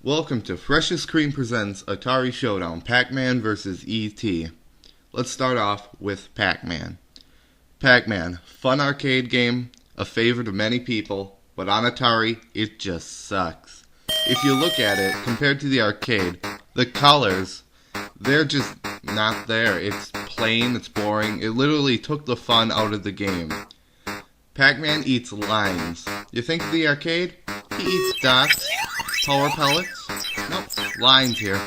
Welcome to Freshest Cream Presents Atari Showdown, Pac-Man vs. E.T. Let's start off with Pac-Man. Pac-Man, fun arcade game, a favorite of many people, but on Atari, it just sucks. If you look at it, compared to the arcade, the colors, they're just not there. It's plain, it's boring, it literally took the fun out of the game. Pac-Man eats lines. You think of the arcade? He eats dots, power pellets. Nope, lines here.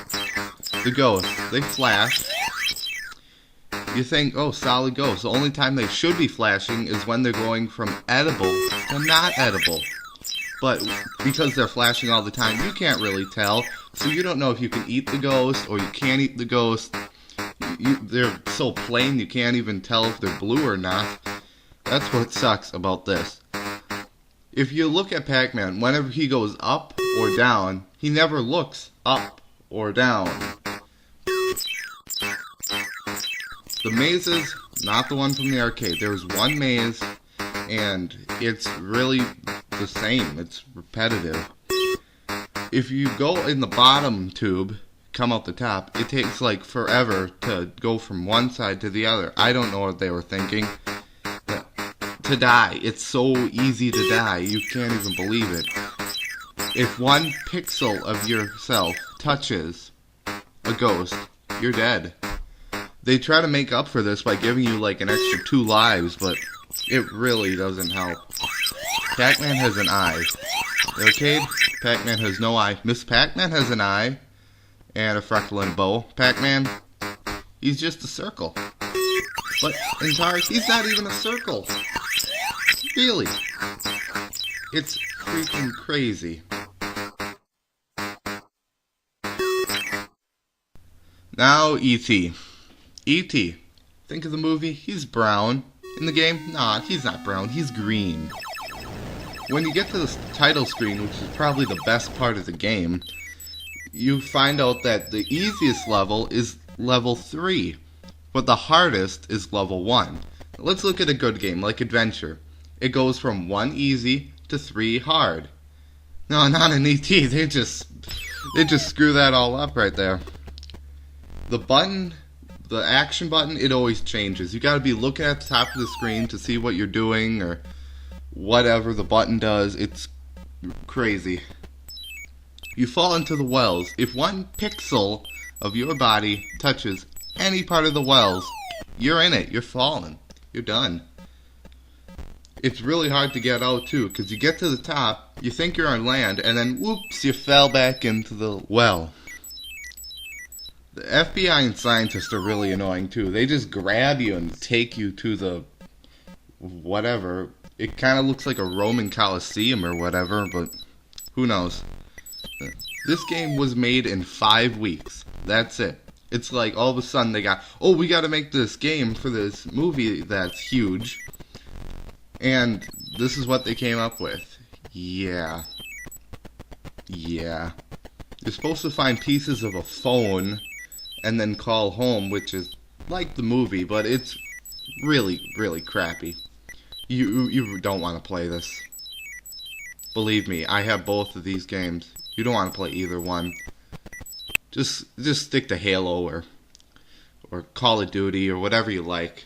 The ghosts, they flash. You think, oh, solid ghosts. The only time they should be flashing is when they're going from edible to not edible. But because they're flashing all the time, you can't really tell. So you don't know if you can eat the ghost or you can't eat the ghost. They're so plain you can't even tell if they're blue or not. That's what sucks about this. If you look at Pac-Man, whenever he goes up or down, he never looks up or down. The mazes, not the one from the arcade. There's one maze, and it's really the same. It's repetitive. If you go in the bottom tube, come out the top, it takes like forever to go from one side to the other. I don't know what they were thinking. To die. It's so easy to die. You can't even believe it. If one pixel of yourself touches a ghost, you're dead. They try to make up for this by giving you like an extra 2 lives, but it really doesn't help. Pac-Man has an eye. The arcade, Pac-Man has no eye. Miss Pac-Man has an eye and a freckle and a bow. Pac-Man, he's just a circle. But in Atari, he's not even a circle. Really? It's freaking crazy. Now E.T. E.T. Think of the movie, he's brown. In the game, nah, he's not brown, he's green. When you get to the title screen, which is probably the best part of the game, you find out that the easiest level is level 3, but the hardest is level 1. Let's look at a good game, like Adventure. It goes from 1 easy to 3 hard. No, not an E.T. They just screw that all up right there. The button, the action button, it always changes. You gotta be looking at the top of the screen to see what you're doing or whatever the button does. It's crazy. You fall into the wells. If 1 pixel of your body touches any part of the wells, you're in it. You're falling. You're done. It's really hard to get out too, because you get to the top, you think you're on land, and then whoops, you fell back into the well. The FBI and scientists are really annoying too. They just grab you and take you to the whatever. It kind of looks like a Roman Colosseum or whatever, but who knows. This game was made in 5 weeks. That's it. It's like all of a sudden they got, oh, we got to make this game for this movie that's huge. And this is what they came up with. Yeah. You're supposed to find pieces of a phone and then call home, which is like the movie, but it's really, really crappy. You don't want to play this. Believe me, I have both of these games. You don't want to play either one. Just stick to Halo or Call of Duty or whatever you like.